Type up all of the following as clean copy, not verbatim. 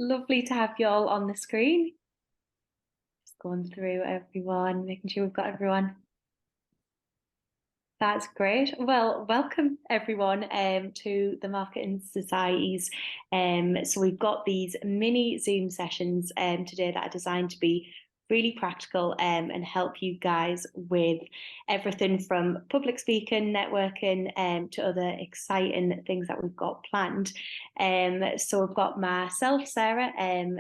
Lovely to have you all on the screen. Just going through everyone, making sure we've got everyone. That's great. Well, welcome everyone to the Marketing Societies. So we've got these mini Zoom sessions today that are designed to be really practical and help you guys with everything from public speaking, networking, to other exciting things that we've got planned. So we've got myself, Sarah,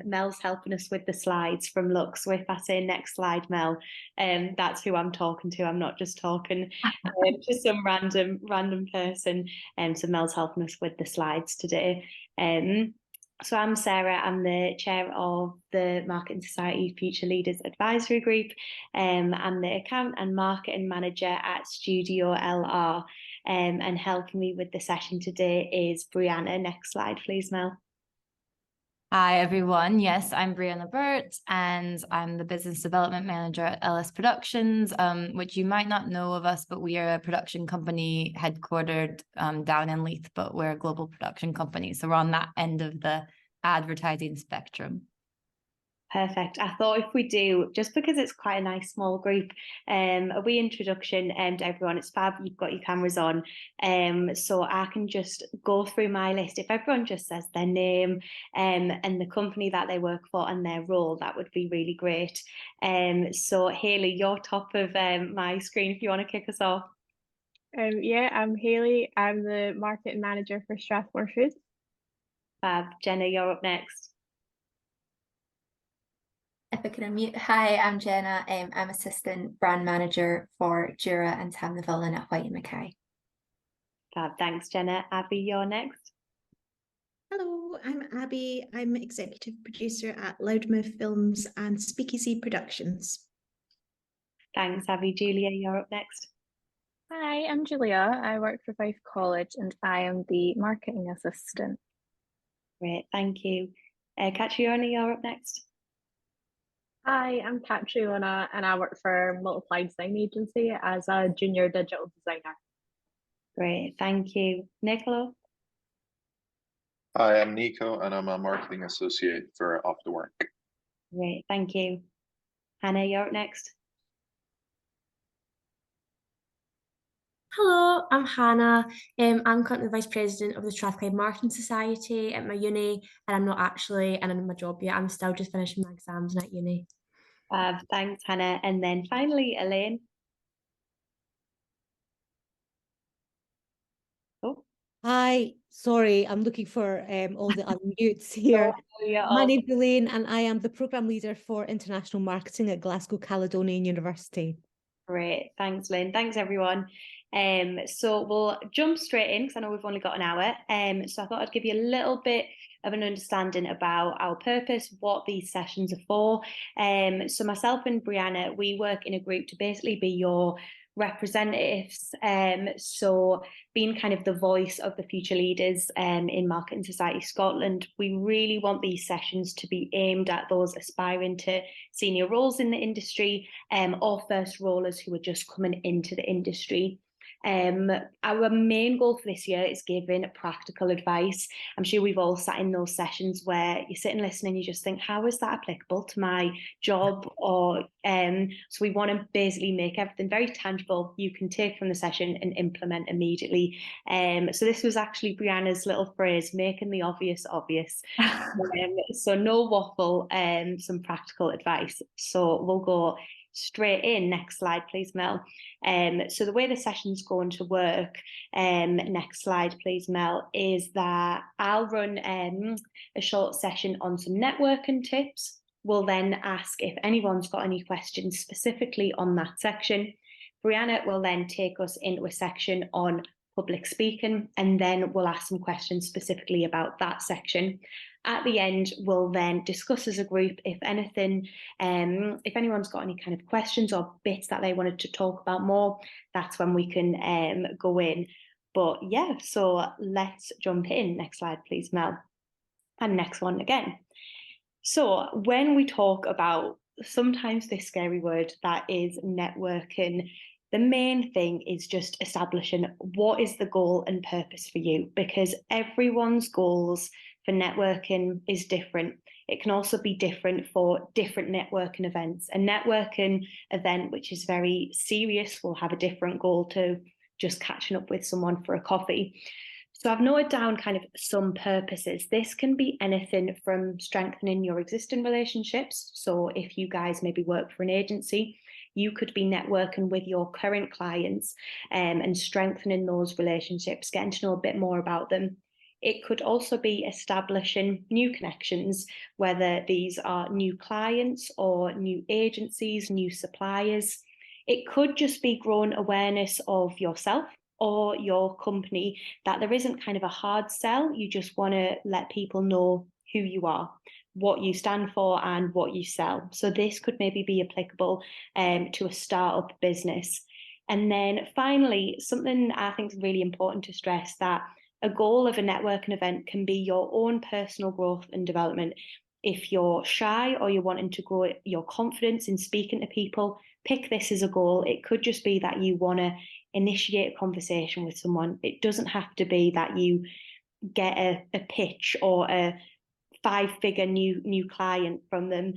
Mel's helping us with the slides from Lux. So if I say next slide, Mel, that's who I'm talking to. I'm not just talking to some random person. So Mel's helping us with the slides today. So I'm Sarah. I'm the chair of the Marketing Society Future Leaders Advisory Group. I'm the account and marketing manager at Studio LR. And helping me with the session today is Brianna. Next slide, please, Mel. Hi, everyone. Yes, I'm Brianna Burt, and I'm the Business Development Manager at LS Productions, which you might not know of us, but we are a production company headquartered down in Leith, but we're a global production company. So we're on that end of the advertising spectrum. Perfect. I thought if we do, just because it's quite a nice small group, a wee introduction to everyone. It's fab, you've got your cameras on, so I can just go through my list. If everyone just says their name and the company that they work for and their role, that would be really great. So Hayley, you're top of my screen if you want to kick us off. Yeah, I'm Hayley. I'm the marketing manager for Strathmore Foods. Fab. Jenna, you're up next. If I can unmute. Hi, I'm Jenna. I'm assistant brand manager for Jura and Tam the Villain at White and Mackay. Fab. Thanks, Jenna. Abby, you're next. Hello, I'm Abby. I'm executive producer at Loudmouth Films and Speakeasy Productions. Thanks, Abby. Julia, you're up next. Hi, I'm Julia. I work for Fife College and I am the marketing assistant. Great, thank you. Catriona, you're up next. Hi, I'm Catriona and I work for Multiply Design Agency as a junior digital designer. Great, thank you. Nicola? Hi, I'm Nico and I'm a marketing associate for Off the Work. Great, thank you. Hannah, you're up next. Hello, I'm Hannah. I'm currently the Vice President of the Strathclyde Marketing Society at my uni, and I'm not actually in my job yet. I'm still just finishing my exams at uni. Thanks, Hannah. And then finally, Elaine. Oh. Hi, sorry, I'm looking for all the unmutes here. My name's Elaine, and I am the Programme Leader for International Marketing at Glasgow Caledonian University. Great, thanks, Lynn. Thanks, everyone. So we'll jump straight in because I know we've only got an hour. So I thought I'd give you a little bit of an understanding about our purpose, what these sessions are for. So myself and Brianna, we work in a group to basically be your representatives, so being kind of the voice of the future leaders in Marketing Society Scotland. We really want these sessions to be aimed at those aspiring to senior roles in the industry, or first rollers who are just coming into the industry. Our main goal for this year is giving practical advice. I'm sure we've all sat in those sessions where you sit and listen and you just think, how is that applicable to my job? Or so we want to basically make everything very tangible you can take from the session and implement immediately. So this was actually Brianna's little phrase, making the obvious obvious. So no waffle, some practical advice. So we'll go straight in. Next slide, please, Mel. So the way the session's going to work, next slide, please, Mel, is that I'll run a short session on some networking tips. We'll then ask if anyone's got any questions specifically on that section. Brianna will then take us into a section on public speaking, and then we'll ask some questions specifically about that section. At the end, we'll then discuss as a group if anything, if anyone's got any kind of questions or bits that they wanted to talk about more, that's when we can go in. But yeah, so let's jump in. Next slide, please, Mel. And next one again. So when we talk about sometimes this scary word that is networking, the main thing is just establishing what is the goal and purpose for you, because everyone's goals for networking is different. It can also be different for different networking events. A networking event, which is very serious, will have a different goal to just catching up with someone for a coffee. So I've noted down kind of some purposes. This can be anything from strengthening your existing relationships. So if you guys maybe work for an agency, you could be networking with your current clients and strengthening those relationships, getting to know a bit more about them. It could also be establishing new connections, whether these are new clients or new agencies, new suppliers. It could just be growing awareness of yourself or your company, that there isn't kind of a hard sell. You just want to let people know who you are, what you stand for, and what you sell. So this could maybe be applicable to a startup business. And then finally, something I think is really important to stress, that a goal of a networking event can be your own personal growth and development. If you're shy or you're wanting to grow your confidence in speaking to people, pick this as a goal. It could just be that you want to initiate a conversation with someone. It doesn't have to be that you get a pitch or a 5-figure new client from them.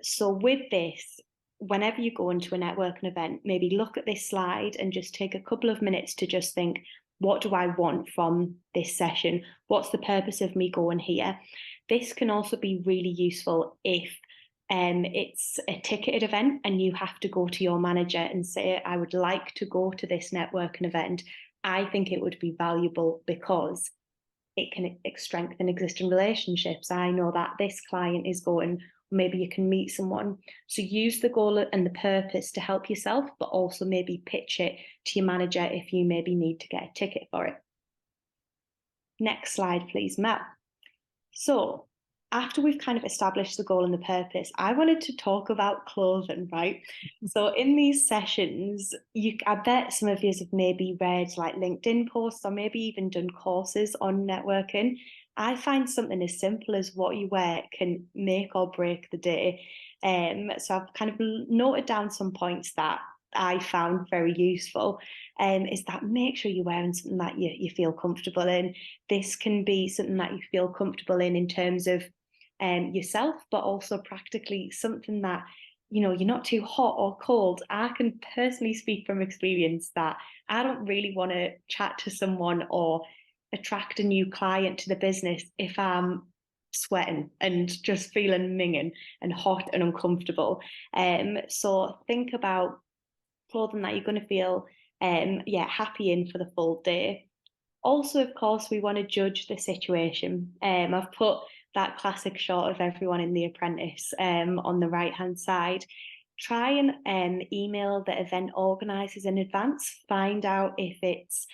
So with this, whenever you go into a networking event, maybe look at this slide and just take a couple of minutes to just think, what do I want from this session? What's the purpose of me going here? This can also be really useful if it's a ticketed event and you have to go to your manager and say, I would like to go to this networking event. I think it would be valuable because it can strengthen existing relationships. I know that this client is going, maybe you can meet someone. So use the goal and the purpose to help yourself, but also maybe pitch it to your manager if you maybe need to get a ticket for it. Next slide, please, Matt. So after we've kind of established the goal and the purpose, I wanted to talk about clothing, right? So in these sessions, I bet some of you have maybe read like LinkedIn posts or maybe even done courses on networking. I find something as simple as what you wear can make or break the day. So I've kind of noted down some points that I found very useful. Is that make sure you're wearing something that you feel comfortable in. This can be something that you feel comfortable in terms of yourself, but also practically something that, you're not too hot or cold. I can personally speak from experience that I don't really want to chat to someone or attract a new client to the business if I'm sweating and just feeling minging and hot and uncomfortable. So think about clothing that you're going to feel happy in for the full day. Also, of course, we want to judge the situation. I've put that classic shot of everyone in The Apprentice on the right hand side. Try and email the event organisers in advance. Find out if it's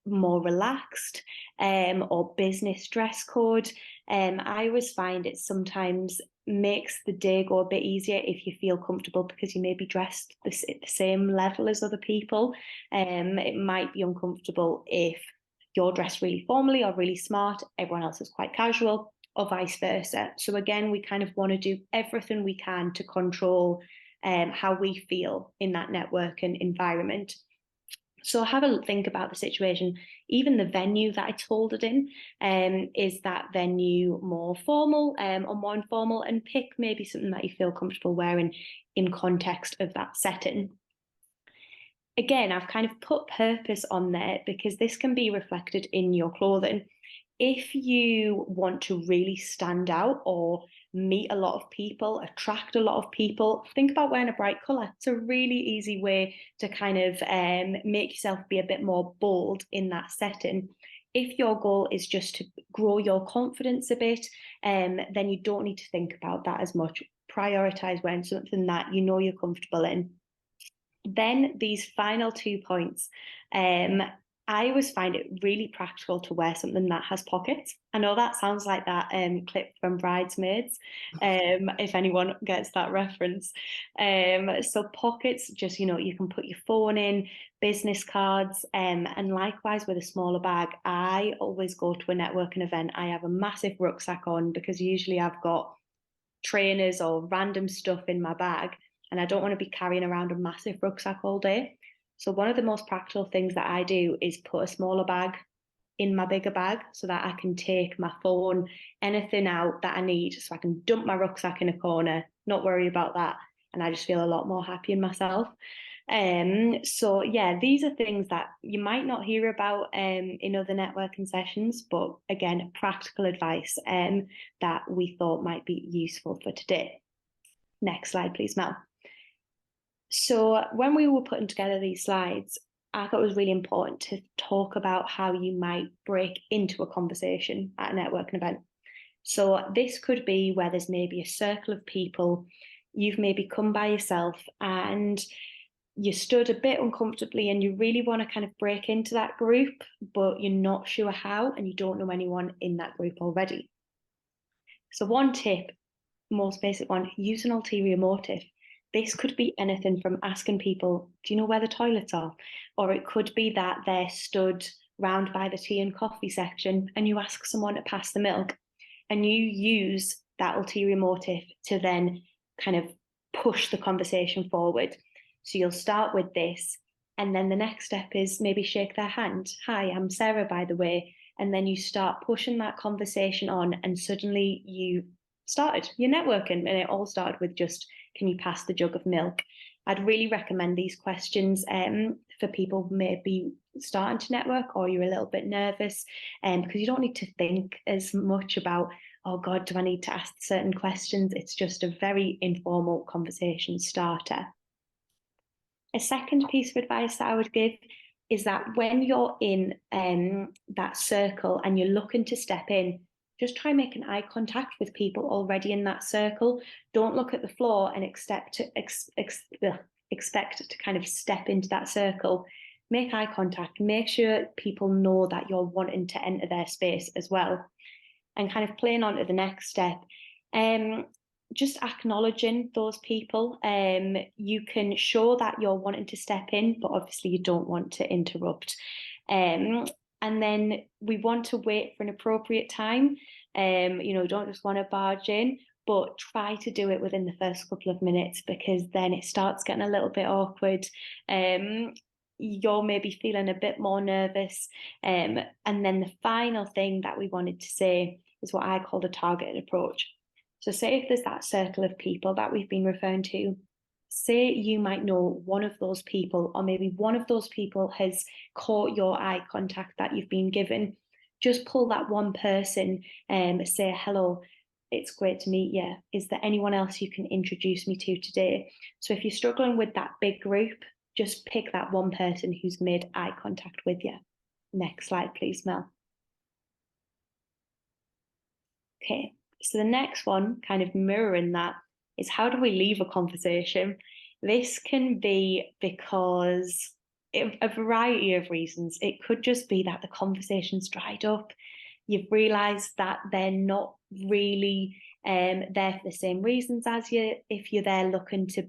more relaxed or business dress code. I always find it sometimes makes the day go a bit easier if you feel comfortable because you may be dressed at the same level as other people. It might be uncomfortable if you're dressed really formally or really smart, everyone else is quite casual, or vice versa. So again, we kind of want to do everything we can to control how we feel in that networking environment. So have a think about the situation. Even the venue that it's held in, is that venue more formal or more informal? And pick maybe something that you feel comfortable wearing in context of that setting. Again, I've kind of put purpose on there because this can be reflected in your clothing. If you want to really stand out or meet a lot of people, attract a lot of people, think about wearing a bright colour. It's a really easy way to kind of make yourself be a bit more bold in that setting. If your goal is just to grow your confidence a bit, then you don't need to think about that as much. Prioritise wearing something that you know you're comfortable in. Then these final 2 points, I always find it really practical to wear something that has pockets. I know that sounds like that clip from Bridesmaids, if anyone gets that reference. So pockets, just, you can put your phone in, business cards, and likewise with a smaller bag. I always go to a networking event. I have a massive rucksack on because usually I've got trainers or random stuff in my bag, and I don't want to be carrying around a massive rucksack all day. So one of the most practical things that I do is put a smaller bag in my bigger bag so that I can take my phone, anything out that I need, so I can dump my rucksack in a corner, not worry about that. And I just feel a lot more happy in myself. So yeah, these are things that you might not hear about in other networking sessions, but again, practical advice that we thought might be useful for today. Next slide, please, Mel. So when we were putting together these slides, I thought it was really important to talk about how you might break into a conversation at a networking event. So this could be where there's maybe a circle of people, you've maybe come by yourself and you stood a bit uncomfortably and you really want to kind of break into that group, but you're not sure how and you don't know anyone in that group already. So one tip, most basic one, use an ulterior motive. This could be anything from asking people, do you know where the toilets are? Or it could be that they're stood round by the tea and coffee section and you ask someone to pass the milk and you use that ulterior motive to then kind of push the conversation forward. So you'll start with this, and then the next step is maybe shake their hand. Hi, I'm Sarah, by the way. And then you start pushing that conversation on, and suddenly you started your networking, and it all started with just, can you pass the jug of milk? I'd really recommend these questions for people who may be starting to network or you're a little bit nervous, because you don't need to think as much about, oh God, do I need to ask certain questions? It's just a very informal conversation starter. A second piece of advice that I would give is that when you're in that circle and you're looking to step in, just try making eye contact with people already in that circle. Don't look at the floor and expect to kind of step into that circle. Make eye contact. Make sure people know that you're wanting to enter their space as well. And kind of playing on to the next step, just acknowledging those people. You can show that you're wanting to step in, but obviously you don't want to interrupt. And then we want to wait for an appropriate time. Don't just want to barge in, but try to do it within the first couple of minutes, because then it starts getting a little bit awkward. You're maybe feeling a bit more nervous. And then the final thing that we wanted to say is what I call the targeted approach. So say if there's that circle of people that we've been referring to, say you might know one of those people, or maybe one of those people has caught your eye contact that you've been given. Just pull that one person and say, hello, it's great to meet you. Is there anyone else you can introduce me to today? So if you're struggling with that big group, just pick that one person who's made eye contact with you. Next slide, please, Mel. Okay, so the next one, kind of mirroring that, is how do we leave a conversation? This can be because a variety of reasons. It could just be that the conversation's dried up. You've realised that they're not really there for the same reasons as you. If you're there looking to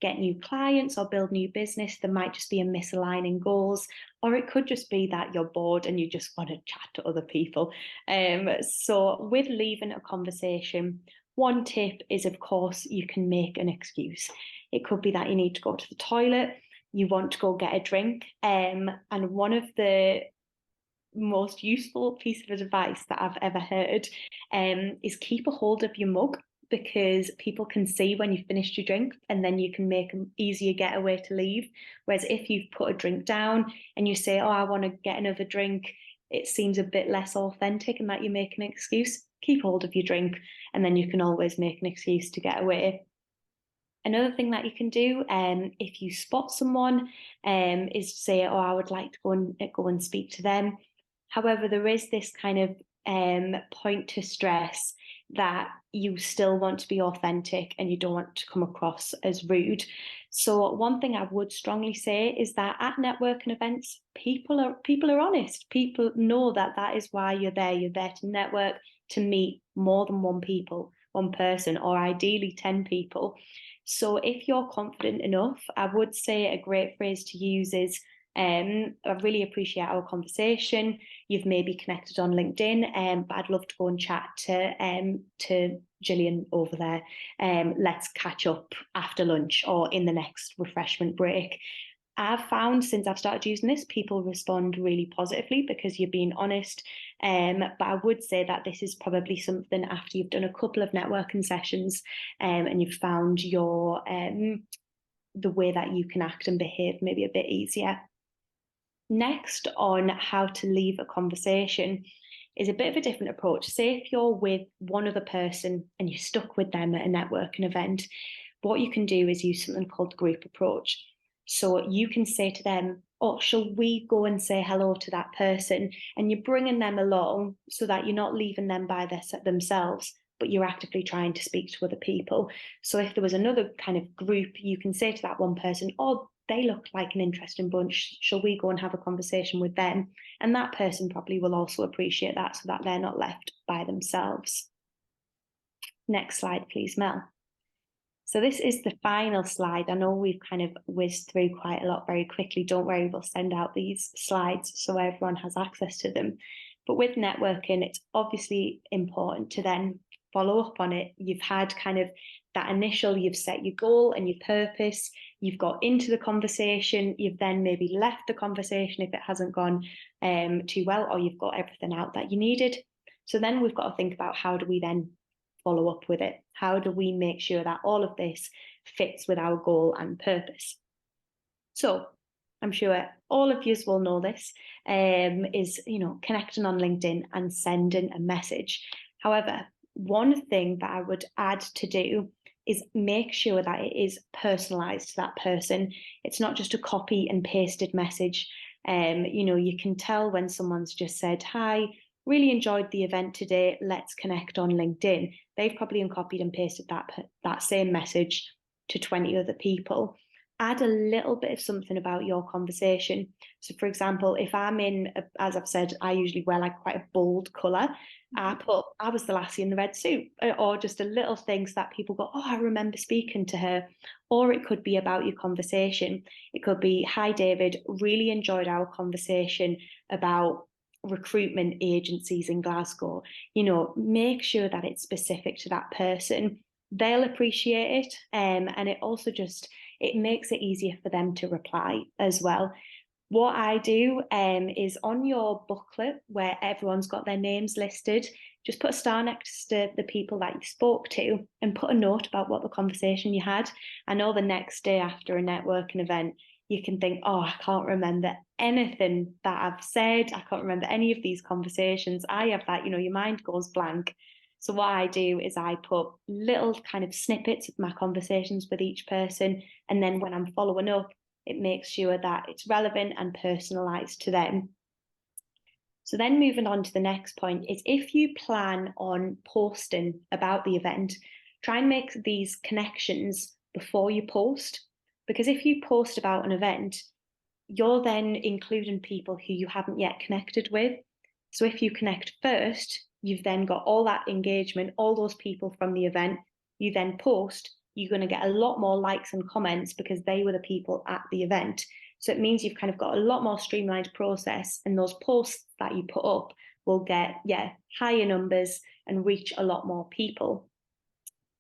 get new clients or build new business, there might just be a misaligning goals, or it could just be that you're bored and you just want to chat to other people. So with leaving a conversation, one tip is, of course, you can make an excuse. It could be that you need to go to the toilet, you want to go get a drink, and one of the most useful piece of advice that I've ever heard is keep a hold of your mug, because people can see when you've finished your drink, and then you can make an easier getaway to leave. Whereas if you've put a drink down and you say, oh, I want to get another drink, it seems a bit less authentic and that you make an excuse. Keep hold of your drink, and then you can always make an excuse to get away. Another thing that you can do, if you spot someone, is to say, oh, I would like to go and speak to them. However, there is this kind of point to stress that you still want to be authentic and you don't want to come across as rude. So one thing I would strongly say is that at networking events, people are honest. People know that is why you're there. You're there to network, to meet more than one person, or ideally 10 people. So if you're confident enough, I would say a great phrase to use is, I really appreciate our conversation. You've maybe connected on LinkedIn, but I'd love to go and chat to Gillian over there. Let's catch up after lunch or in the next refreshment break. I've found since I've started using this, people respond really positively because you're being honest. But I would say that this is probably something after you've done a couple of networking sessions and you've found your the way that you can act and behave maybe a bit easier. Next, on how to leave a conversation is a bit of a different approach. Say if you're with one other person and you're stuck with them at a networking event, what you can do is use something called the group approach. So you can say to them, oh, shall we go and say hello to that person? And you're bringing them along so that you're not leaving them by themselves, but you're actively trying to speak to other people. So if there was another kind of group, you can say to that one person, oh, they look like an interesting bunch. Shall we go and have a conversation with them? And that person probably will also appreciate that so that they're not left by themselves. Next slide, please, Mel. So this is the final slide. I know we've kind of whizzed through quite a lot very quickly. Don't worry, we'll send out these slides so everyone has access to them. But with networking, it's obviously important to then follow up on it. You've had kind of that initial, you've set your goal and your purpose, you've got into the conversation, you've then maybe left the conversation if it hasn't gone too well, or you've got everything out that you needed. So then we've got to think about how do we then follow up with it? How do we make sure that all of this fits with our goal and purpose? So I'm sure all of you will know this, is, connecting on LinkedIn and sending a message. However, one thing that I would add to do is make sure that it is personalized to that person. It's not just a copy and pasted message. You can tell when someone's just said, hi, really enjoyed the event today, let's connect on LinkedIn. They've probably uncopied and pasted that same message to 20 other people. Add a little bit of something about your conversation. So for example, if I'm in, as I've said, I usually wear like quite a bold colour. I was the lassie in the red suit, or just a little thing so that people go, oh, I remember speaking to her. Or it could be about your conversation. It could be, hi, David, really enjoyed our conversation about recruitment agencies in Glasgow. Make sure that it's specific to that person. They'll appreciate it. And it also it makes it easier for them to reply as well. What I do is on your booklet where everyone's got their names listed, just put a star next to the people that you spoke to and put a note about what the conversation you had. I know the next day after a networking event, you can think, oh, I can't remember anything that I've said. I can't remember any of these conversations. I have that, your mind goes blank. So what I do is I put little kind of snippets of my conversations with each person. And then when I'm following up, it makes sure that it's relevant and personalized to them. So then moving on to the next point is if you plan on posting about the event, try and make these connections before you post. Because if you post about an event, you're then including people who you haven't yet connected with. So if you connect first, you've then got all that engagement, all those people from the event, you then post, you're going to get a lot more likes and comments because they were the people at the event. So it means you've kind of got a lot more streamlined process, and those posts that you put up will get, higher numbers and reach a lot more people.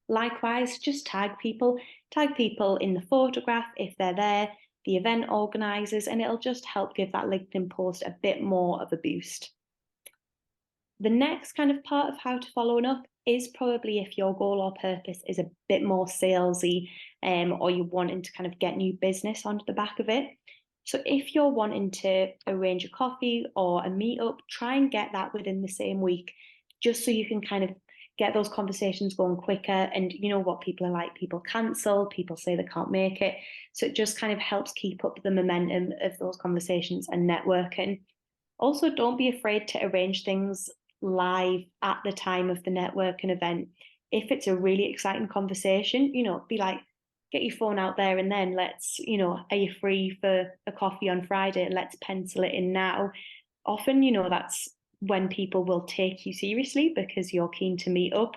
Likewise, just tag people in the photograph if they're there, the event organisers, and it'll just help give that LinkedIn post a bit more of a boost. The next kind of part of how to follow up is probably if your goal or purpose is a bit more salesy, or you're wanting to kind of get new business onto the back of it. So if you're wanting to arrange a coffee or a meetup, try and get that within the same week, just so you can kind of get those conversations going quicker. And you know what people are like, people cancel, people say they can't make it. So it just kind of helps keep up the momentum of those conversations and networking. Also, don't be afraid to arrange things live at the time of the networking event. If it's a really exciting conversation, be like, get your phone out there and then let's, are you free for a coffee on Friday? Let's pencil it in now. Often, that's when people will take you seriously because you're keen to meet up.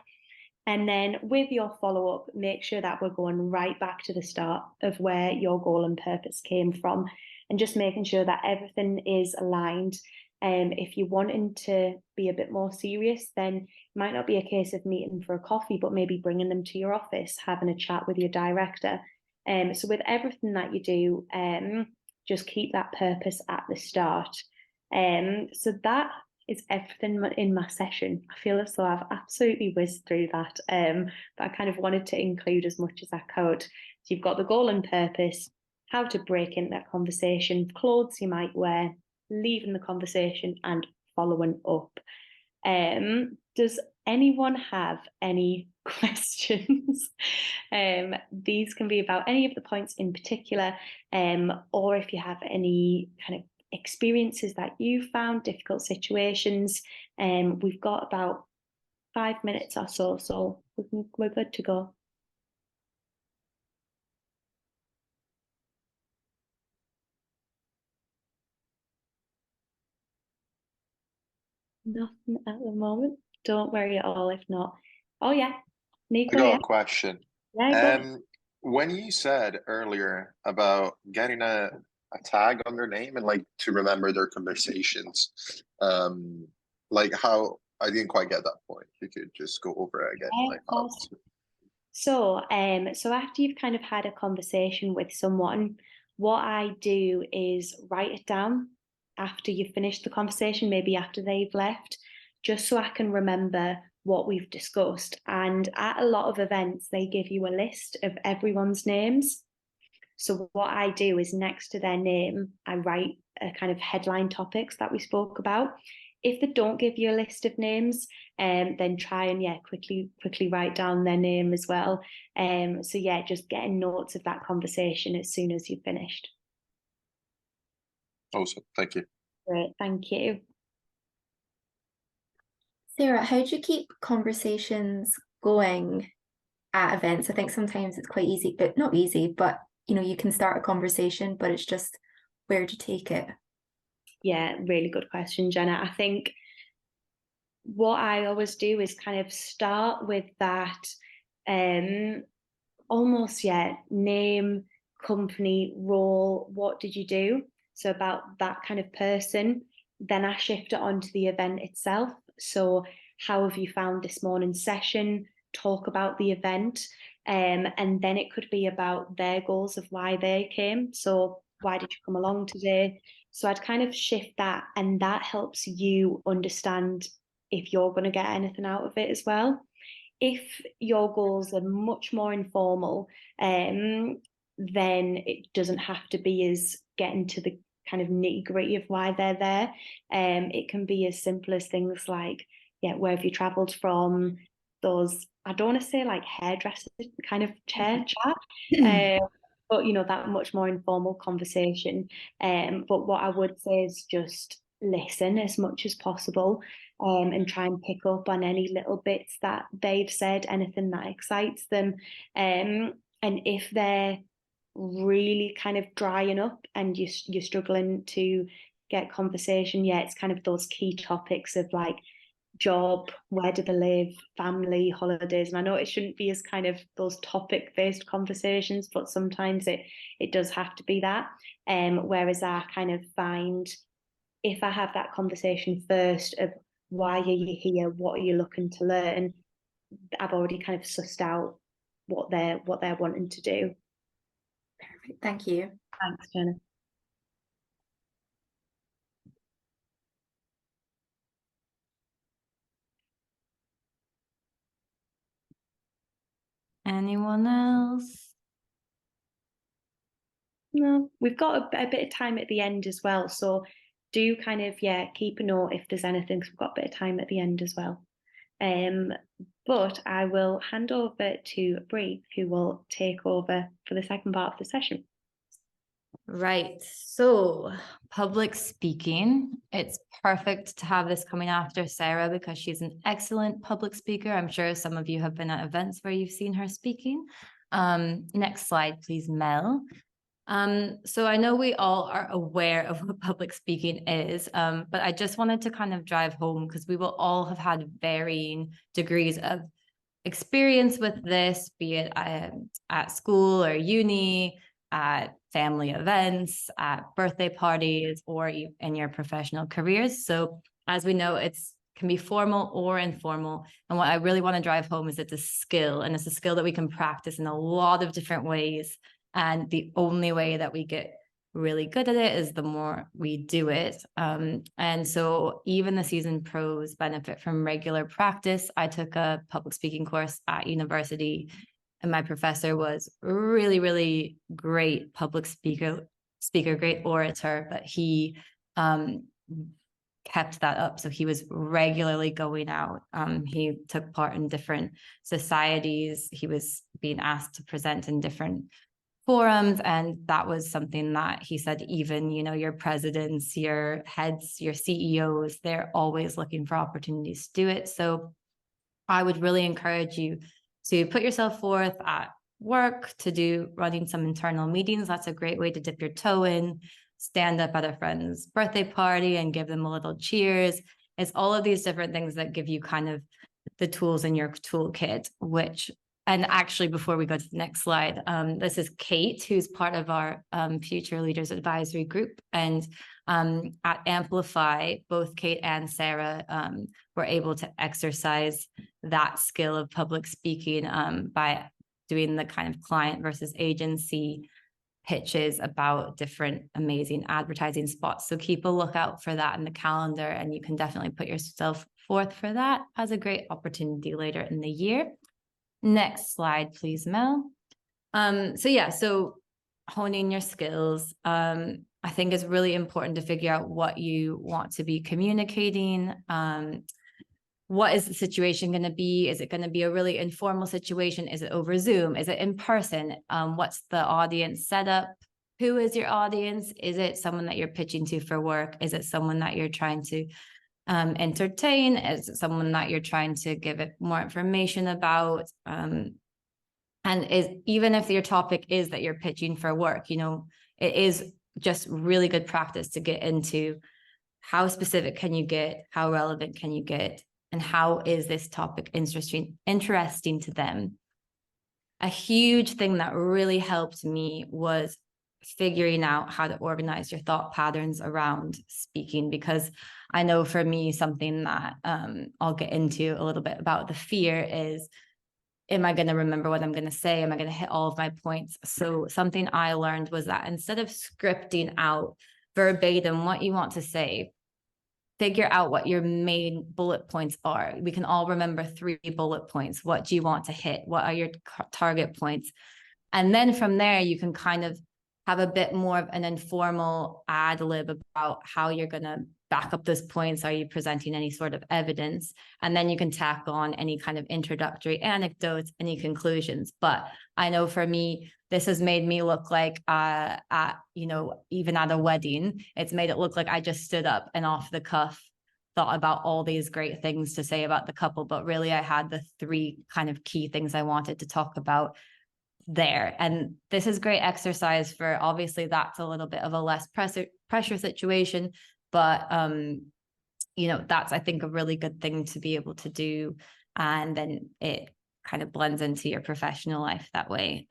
And then with your follow-up, make sure that we're going right back to the start of where your goal and purpose came from, and just making sure that everything is aligned. If you're wanting to be a bit more serious, then it might not be a case of meeting for a coffee, but maybe bringing them to your office, having a chat with your director. So with everything that you do, just keep that purpose at the start. So that is everything in my session. I feel as though I've absolutely whizzed through that, but I kind of wanted to include as much as I could. So you've got the goal and purpose, how to break into that conversation, clothes you might wear, leaving the conversation, and following up. Does anyone have any questions? These can be about any of the points in particular, or if you have any kind of experiences that you found, difficult situations. We've got about 5 minutes or so we're good to go. Nothing at the moment. Don't worry at all if not. Oh yeah, Nico. I got Yeah. a question. Yeah, go. When you said earlier about getting a tag on their name and like to remember their conversations, like how I didn't quite get that point. If you could just go over it again, Yeah, like of course. So after you've kind of had a conversation with someone, what I do is write it down after you've finished the conversation, maybe after they've left, just so I can remember what we've discussed. And at a lot of events, they give you a list of everyone's names. So what I do is next to their name, I write a kind of headline topics that we spoke about. If they don't give you a list of names, then try and quickly write down their name as well. So just getting notes of that conversation as soon as you've finished. Awesome, thank you. Great, thank you. Sarah, how do you keep conversations going at events? I think sometimes it's quite easy, but not easy, but you can start a conversation, but it's just where to take it. Yeah, really good question, Jenna. I think what I always do is kind of start with that almost name, company, role, what did you do? So about that kind of person. Then I shift it onto the event itself. So how have you found this morning's session? Talk about the event. And then it could be about their goals of why they came. So why did you come along today? So I'd kind of shift that, and that helps you understand if you're going to get anything out of it as well. If your goals are much more informal, then it doesn't have to be as getting to the kind of nitty-gritty of why they're there. It can be as simple as things like, where have you travelled from? Those, I don't want to say like hairdresser kind of chair chat, but that much more informal conversation. But what I would say is just listen as much as possible, and try and pick up on any little bits that they've said, anything that excites them. And if they're really kind of drying up and you're struggling to get conversation, it's kind of those key topics of like job, where do they live, family, holidays. And I know it shouldn't be as kind of those topic-based conversations, but sometimes it does have to be that. Whereas I kind of find if I have that conversation first of why are you here, what are you looking to learn, I've already kind of sussed out what they're wanting to do. Perfect. Thank you. Thanks, Jenna. Anyone else? No, we've got a bit of time at the end as well. So do kind of, keep a note if there's anything, because we've got a bit of time at the end as well. But I will hand over to Bree, who will take over for the second part of the session. Right. So public speaking, it's perfect to have this coming after Sarah because she's an excellent public speaker. I'm sure some of you have been at events where you've seen her speaking. Next slide, please, Mel. So I know we all are aware of what public speaking is, but I just wanted to kind of drive home because we will all have had varying degrees of experience with this, be it at school or uni, at family events, at birthday parties, or in your professional careers. So as we know, can be formal or informal. And what I really want to drive home is it's a skill, and it's a skill that we can practice in a lot of different ways. And the only way that we get really good at it is the more we do it. And so even the seasoned pros benefit from regular practice. I took a public speaking course at university, and my professor was really, really great public speaker, great orator, but he kept that up. So he was regularly going out. He took part in different societies. He was being asked to present in different forums, and that was something that he said, even, you know, your presidents, your heads, your CEOs, they're always looking for opportunities to do it. So I would really encourage you to put yourself forth at work, to do running some internal meetings. That's a great way to dip your toe in. Stand up at a friend's birthday party and give them a little cheers. It's all of these different things that give you kind of the tools in your toolkit, which, and actually before we go to the next slide, this is Kate, who's part of our Future Leaders Advisory Group. And at Amplify, both Kate and Sarah were able to exercise that skill of public speaking by doing the kind of client versus agency pitches about different amazing advertising spots. So keep a lookout for that in the calendar, and you can definitely put yourself forth for that as a great opportunity later in the year. Next slide, please, Mel. So honing your skills. I think it's really important to figure out what you want to be communicating. What is the situation going to be? Is it going to be a really informal situation? Is it over Zoom? Is it in person? What's the audience setup? Who is your audience? Is it someone that you're pitching to for work? Is it someone that you're trying to entertain? Is it someone that you're trying to give it more information about? And is, even if your topic is that you're pitching for work, you know, it is just really good practice to get into how specific can you get, how relevant can you get, and how is this topic interesting to them. A huge thing that really helped me was figuring out how to organize your thought patterns around speaking, because I know for me, something that I'll get into a little bit about the fear is, am I going to remember what I'm going to say? Am I going to hit all of my points? So something I learned was that instead of scripting out verbatim what you want to say, figure out what your main bullet points are. We can all remember 3 bullet points. What do you want to hit? What are your target points? And then from there, you can kind of have a bit more of an informal ad lib about how you're going to back up those points. Are you presenting any sort of evidence? And then you can tack on any kind of introductory anecdotes, any conclusions. But I know for me, this has made me look like even at a wedding, it's made it look like I just stood up and off the cuff thought about all these great things to say about the couple. But really, I had the 3 kind of key things I wanted to talk about there. And this is great exercise for, obviously that's a little bit of a less pressure situation, but that's, I think, a really good thing to be able to do. And then it kind of blends into your professional life that way.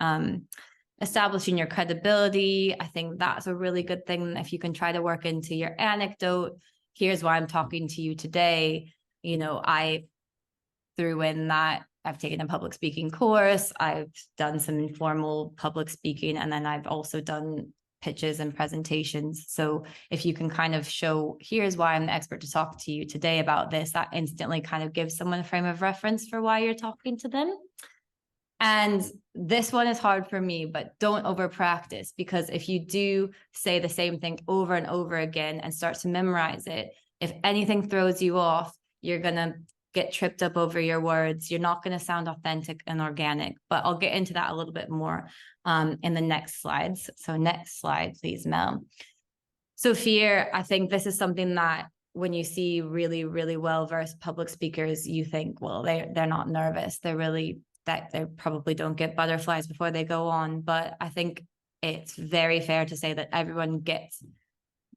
Establishing your credibility, I think that's a really good thing. If you can try to work into your anecdote, here's why I'm talking to you today. I threw in that I've taken a public speaking course, I've done some informal public speaking, and then I've also done pitches and presentations. So if you can kind of show, here's why I'm the expert to talk to you today about this, that instantly kind of gives someone a frame of reference for why you're talking to them. And this one is hard for me, but don't over practice, because if you do say the same thing over and over again and start to memorize it, if anything throws you off, you're going to get tripped up over your words. You're not going to sound authentic and organic, but I'll get into that a little bit more in the next slides. So next slide, please, Mel. So fear, I think this is something that when you see really, really well-versed public speakers, you think, well, they're not nervous. They probably don't get butterflies before they go on. But I think it's very fair to say that everyone gets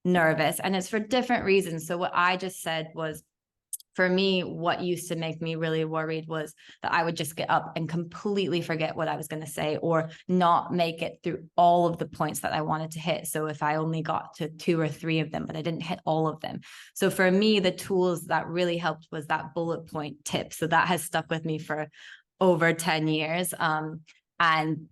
nervous, and it's for different reasons. So what I just said was, for me, what used to make me really worried was that I would just get up and completely forget what I was going to say, or not make it through all of the points that I wanted to hit. So if I only got to 2 or 3 of them, but I didn't hit all of them. So for me, the tools that really helped was that bullet point tip. So that has stuck with me for over 10 years. And,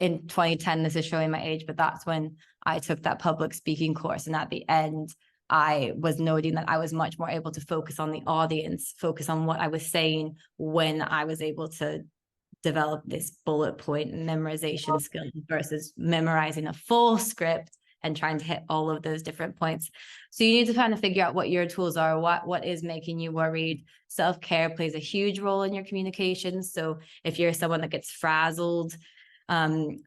in 2010, this is showing my age, but that's when I took that public speaking course. And at the end, I was noting that I was much more able to focus on the audience, focus on what I was saying when I was able to develop this bullet point memorization skill versus memorizing a full script and trying to hit all of those different points. So you need to kind of figure out what your tools are, what is making you worried. Self-care plays a huge role in your communications. So if you're someone that gets frazzled,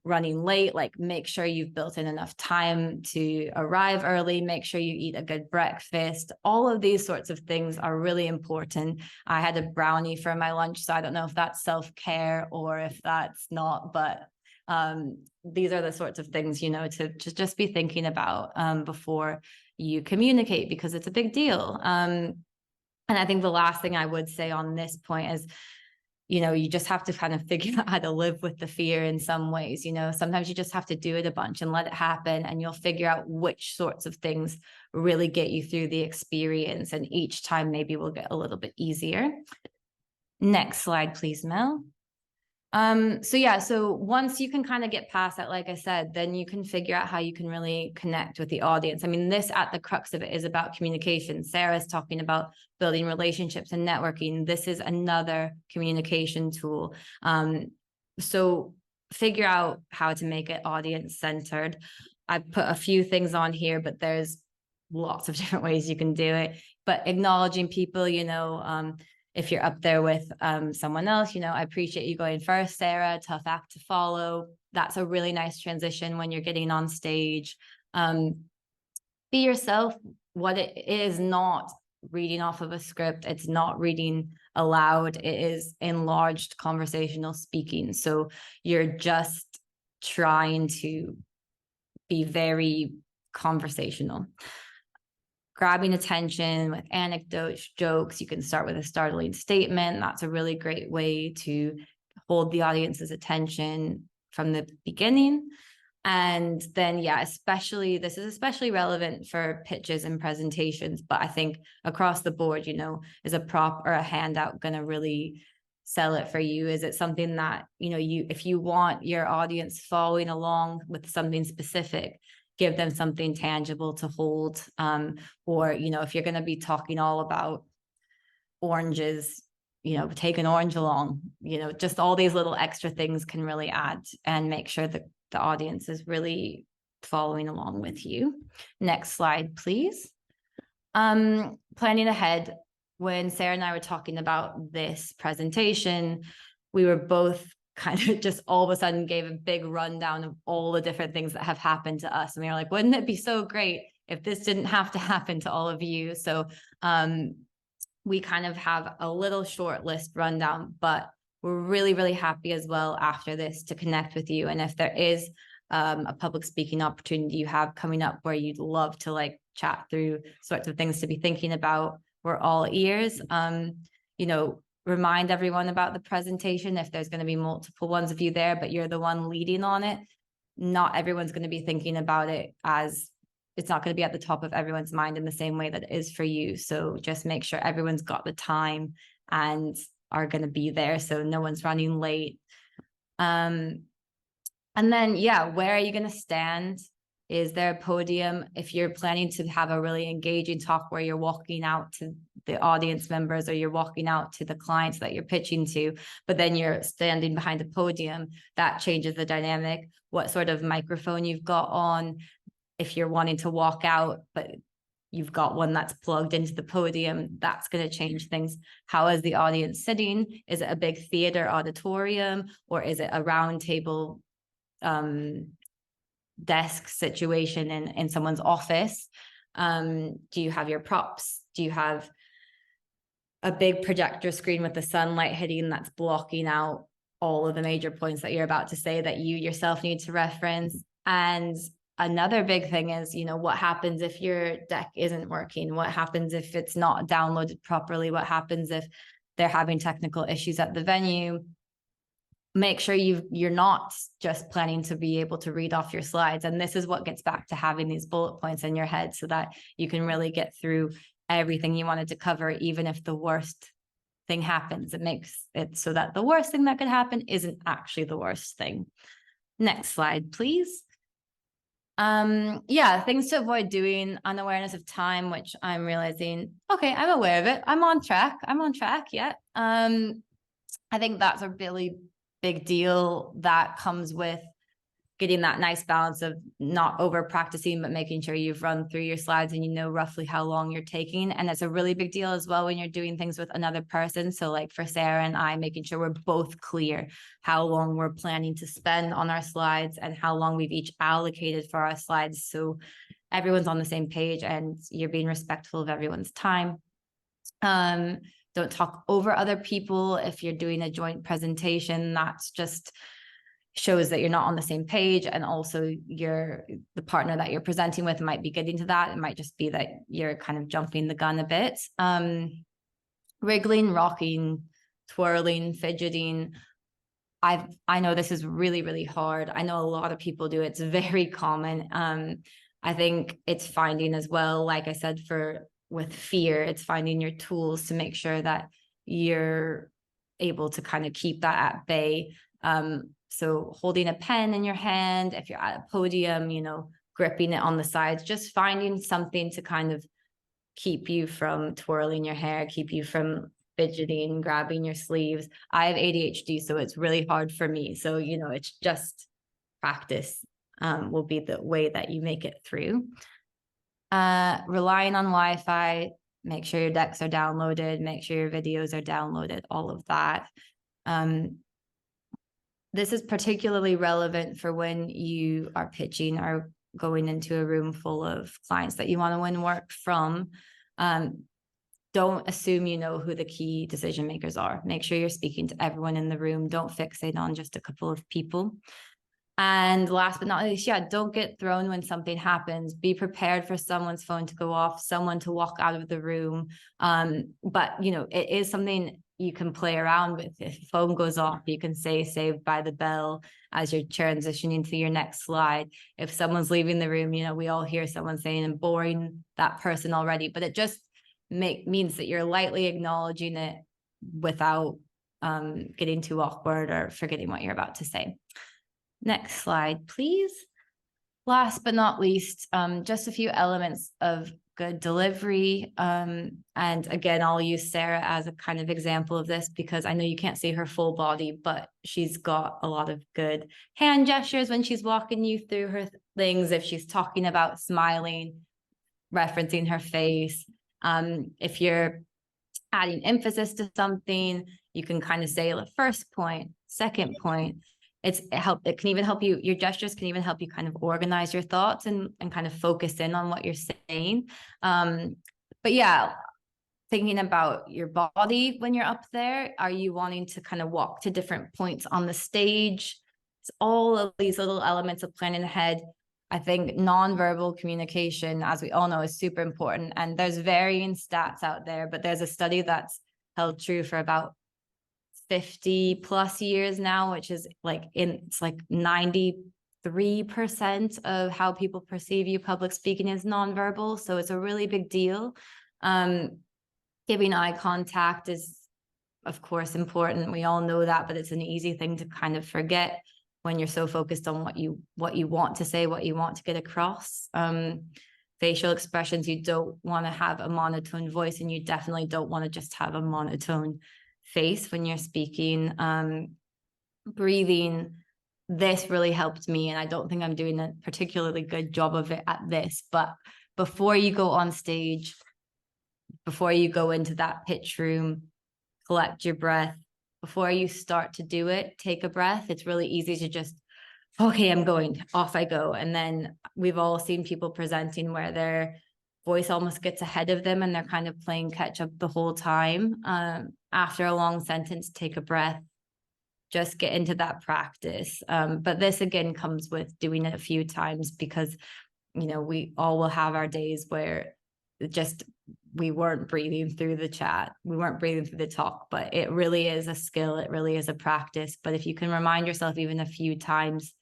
running late, like make sure you've built in enough time to arrive early, make sure you eat a good breakfast. All of these sorts of things are really important. I had a brownie for my lunch, so I don't know if that's self-care or if that's not, but these are the sorts of things, you know, to just be thinking about before you communicate, because it's a big deal. And I think the last thing I would say on this point is, you know, you just have to kind of figure out how to live with the fear in some ways. You know, sometimes you just have to do it a bunch and let it happen, and you'll figure out which sorts of things really get you through the experience. And each time maybe will get a little bit easier. Next slide, please, Mel. So yeah, so once you can kind of get past that, like I said, then you can figure out how you can really connect with the audience. I mean, this at the crux of it is about communication. Sarah's talking about building relationships and networking. This is another communication tool. So figure out how to make it audience centered. I put a few things on here, but there's lots of different ways you can do it. But acknowledging people, you know, if you're up there with someone else, you know, I appreciate you going first, Sarah, tough act to follow. That's a really nice transition when you're getting on stage. Be yourself. What it is not reading off of a script. It's not reading aloud. It is enlarged conversational speaking. So you're just trying to be very conversational. Grabbing attention with anecdotes, jokes. You can start with a startling statement. That's a really great way to hold the audience's attention from the beginning. And then, yeah, this is especially relevant for pitches and presentations, but I think across the board, you know, is a prop or a handout going to really sell it for you? Is it something that, you know, if you want your audience following along with something specific, give them something tangible to hold. Or, you know, if you're going to be talking all about oranges, you know, take an orange along, you know, just all these little extra things can really add and make sure that the audience is really following along with you. Next slide, please. Planning ahead. When Sarah and I were talking about this presentation, we were both kind of just all of a sudden gave a big rundown of all the different things that have happened to us. And we were like, wouldn't it be so great if this didn't have to happen to all of you? So we kind of have a little short list rundown, but we're really, really happy as well after this to connect with you. And if there is a public speaking opportunity you have coming up where you'd love to like chat through sorts of things to be thinking about, we're all ears. You know, remind everyone about the presentation if there's going to be multiple ones of you there, but you're the one leading on it. Not everyone's going to be thinking about it as it's not going to be at the top of everyone's mind in the same way that it is for you. So just make sure everyone's got the time and are going to be there so no one's running late. And then, yeah, where are you going to stand? Is there a podium? If you're planning to have a really engaging talk where you're walking out to the audience members or you're walking out to the clients that you're pitching to, but then you're standing behind a podium, that changes the dynamic. What sort of microphone you've got on. If you're wanting to walk out, but you've got one that's plugged into the podium, that's going to change things. How is the audience sitting? Is it a big theater auditorium or is it a round table desk situation in someone's office? Do you have your props? Do you have a big projector screen with the sunlight hitting that's blocking out all of the major points that you're about to say that you yourself need to reference? And another big thing is, you know, what happens if your deck isn't working? What happens if it's not downloaded properly? What happens if they're having technical issues at the venue? Make sure you're not just planning to be able to read off your slides. And this is what gets back to having these bullet points in your head so that you can really get through everything you wanted to cover, even if the worst thing happens. It makes it so that the worst thing that could happen isn't actually the worst thing. Next slide, please. Yeah, things to avoid doing: unawareness of time, which I'm realizing, okay, I'm aware of it. I'm on track. Yeah. I think that's a really big deal that comes with getting that nice balance of not over practicing, but making sure you've run through your slides and you know roughly how long you're taking. And it's a really big deal as well when you're doing things with another person. So like for Sarah and I, making sure we're both clear how long we're planning to spend on our slides and how long we've each allocated for our slides. So everyone's on the same page and you're being respectful of everyone's time. Don't talk over other people. If you're doing a joint presentation, that's just shows that you're not on the same page, and also the partner that you're presenting with might be getting to that. It might just be that you're kind of jumping the gun a bit. Wriggling, rocking, twirling, fidgeting. I know this is really, really hard. I know a lot of people do it. It's very common. I think it's finding as well, like I said, with fear, it's finding your tools to make sure that you're able to kind of keep that at bay. So holding a pen in your hand, if you're at a podium, gripping it on the sides, just finding something to kind of keep you from twirling your hair, keep you from fidgeting, grabbing your sleeves. I have ADHD, so it's really hard for me. So, it's just practice will be the way that you make it through. Relying on Wi-Fi, make sure your decks are downloaded, make sure your videos are downloaded, all of that. This is particularly relevant for when you are pitching or going into a room full of clients that you want to win work from. Don't assume you know who the key decision makers are. Make sure you're speaking to everyone in the room. Don't fixate on just a couple of people. And last but not least, don't get thrown when something happens. Be prepared for someone's phone to go off, someone to walk out of the room. But it is something you can play around with. If the phone goes off, you can say "saved by the bell" as you're transitioning to your next slide. If someone's leaving the room, we all hear someone saying "I'm boring that person already," but it just means that you're lightly acknowledging it without getting too awkward or forgetting what you're about to say. Next slide, please. Last but not least, just a few elements of good delivery. And again, I'll use Sarah as a kind of example of this because I know you can't see her full body, but she's got a lot of good hand gestures when she's walking you through her things. If she's talking about smiling, referencing her face. If you're adding emphasis to something, you can kind of say the first point, second point. It can even help you, your gestures can even help you kind of organize your thoughts and kind of focus in on what you're saying. But yeah, thinking about your body when you're up there, are you wanting to kind of walk to different points on the stage? It's all of these little elements of planning ahead. I think nonverbal communication, as we all know, is super important. And there's varying stats out there, but there's a study that's held true for about 50 plus years now, which is it's like 93% of how people perceive you public speaking is nonverbal. So it's a really big deal. Giving eye contact is, of course, important. We all know that, but it's an easy thing to kind of forget when you're so focused on what you want to say, what you want to get across. Facial expressions, you don't want to have a monotone voice, and you definitely don't want to just have a monotone face when you're speaking. Breathing, this really helped me, and I don't think I'm doing a particularly good job of it at this, but before you go on stage, before you go into that pitch room, collect your breath. Before you start to do it, take a breath. It's really easy to just, okay, I'm going, off I go. And then we've all seen people presenting where their voice almost gets ahead of them and they're kind of playing catch up the whole time. After a long sentence, take a breath, just get into that practice. But this again comes with doing it a few times because, we all will have our days where we weren't breathing through the chat. We weren't breathing through the talk, but it really is a skill. It really is a practice. But if you can remind yourself even a few times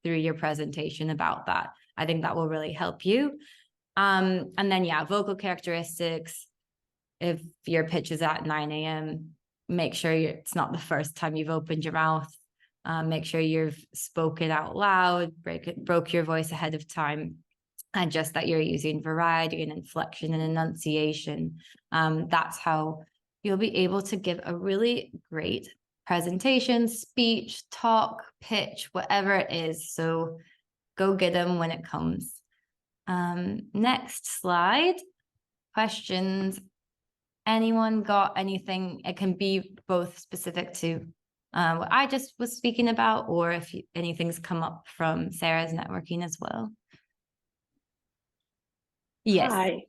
through your presentation about that, I think that will really help you. And then, vocal characteristics. If your pitch is at 9 a.m., make sure it's not the first time you've opened your mouth. Make sure you've spoken out loud, broke your voice ahead of time, and just that you're using variety and inflection and enunciation. That's how you'll be able to give a really great presentation, speech, talk, pitch, whatever it is. So go get them when it comes. Next slide. Questions. Anyone got anything? It can be both specific to what I just was speaking about, or if anything's come up from Sarah's networking as well. Yes. Hi.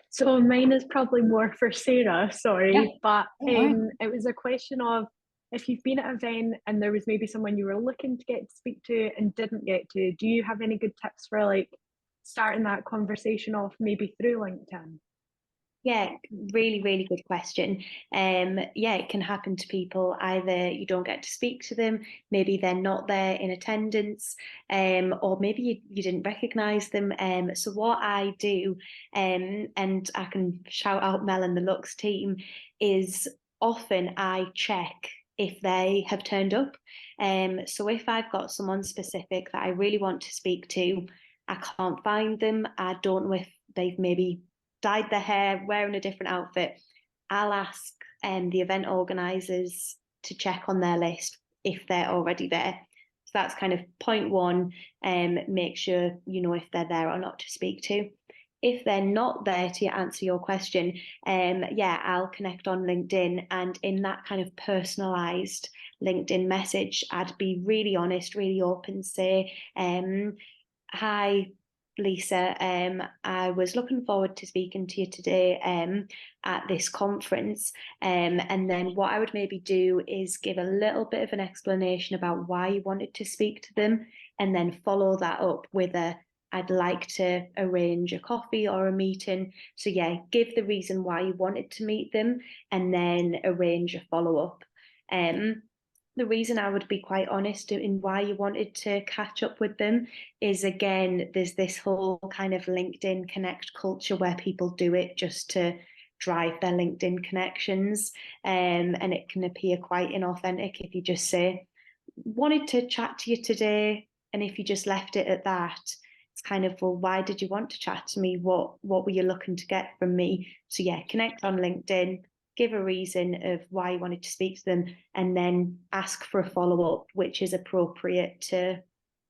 So mine is probably more for Sarah, sorry, Yeah. but Right. it was a question of if you've been at an event and there was maybe someone you were looking to get to speak to and didn't get to, do you have any good tips for like starting that conversation off maybe through LinkedIn? Yeah, really, really good question. Yeah, it can happen to people. Either you don't get to speak to them, maybe they're not there in attendance, or maybe you didn't recognize them. So what I do, and I can shout out Mel and the Lux team, is often I check if they have turned up. So if I've got someone specific that I really want to speak to, I can't find them. I don't know if they've maybe dyed their hair, wearing a different outfit, I'll ask the event organisers to check on their list if they're already there. So that's kind of point one, make sure you know if they're there or not to speak to. If they're not there, to answer your question, yeah, I'll connect on LinkedIn, and in that kind of personalised LinkedIn message, I'd be really honest, really open, say, hi, Lisa, I was looking forward to speaking to you today at this conference. And then what I would maybe do is give a little bit of an explanation about why you wanted to speak to them, and then follow that up with I'd like to arrange a coffee or a meeting. So yeah, give the reason why you wanted to meet them, and then arrange a follow-up. The reason I would be quite honest in why you wanted to catch up with them is, again, there's this whole kind of LinkedIn Connect culture where people do it just to drive their LinkedIn connections, and it can appear quite inauthentic if you just say, wanted to chat to you today, and if you just left it at that, it's kind of, well, why did you want to chat to me? What were you looking to get from me? So yeah, connect on LinkedIn, give a reason of why you wanted to speak to them, and then ask for a follow-up, which is appropriate to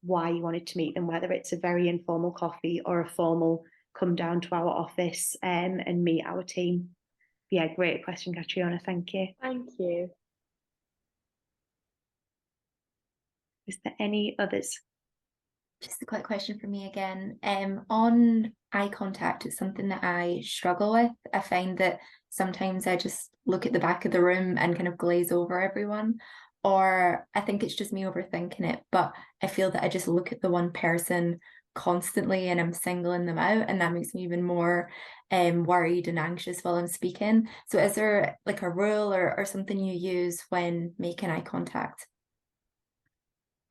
why you wanted to meet them, whether it's a very informal coffee or a formal come down to our office and meet our team. Yeah, great question, Catriona. Thank you. Thank you. Is there any others? Just a quick question for me again. On eye contact, it's something that I struggle with. I find that sometimes I just look at the back of the room and kind of glaze over everyone, or I think it's just me overthinking it, but I feel that I just look at the one person constantly and I'm singling them out, and that makes me even more worried and anxious while I'm speaking. So is there like a rule or something you use when making eye contact?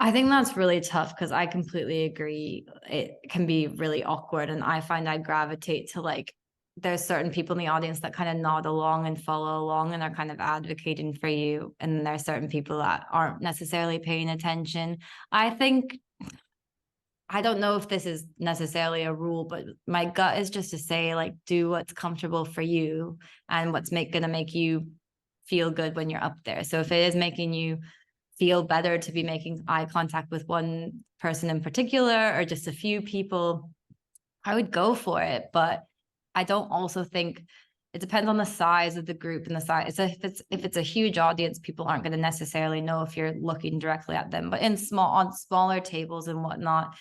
I think that's really tough because I completely agree. It can be really awkward. And I find I gravitate to like, there's certain people in the audience that kind of nod along and follow along and are kind of advocating for you. And there's certain people that aren't necessarily paying attention. I think, I don't know if this is necessarily a rule, but my gut is just to say, like, do what's comfortable for you and what's going to make you feel good when you're up there. So if it is making you feel better to be making eye contact with one person in particular or just a few people, I would go for it. But I don't also think it depends on the size of the group and the size. If it's a huge audience, people aren't going to necessarily know if you're looking directly at them. But on smaller tables and whatnot,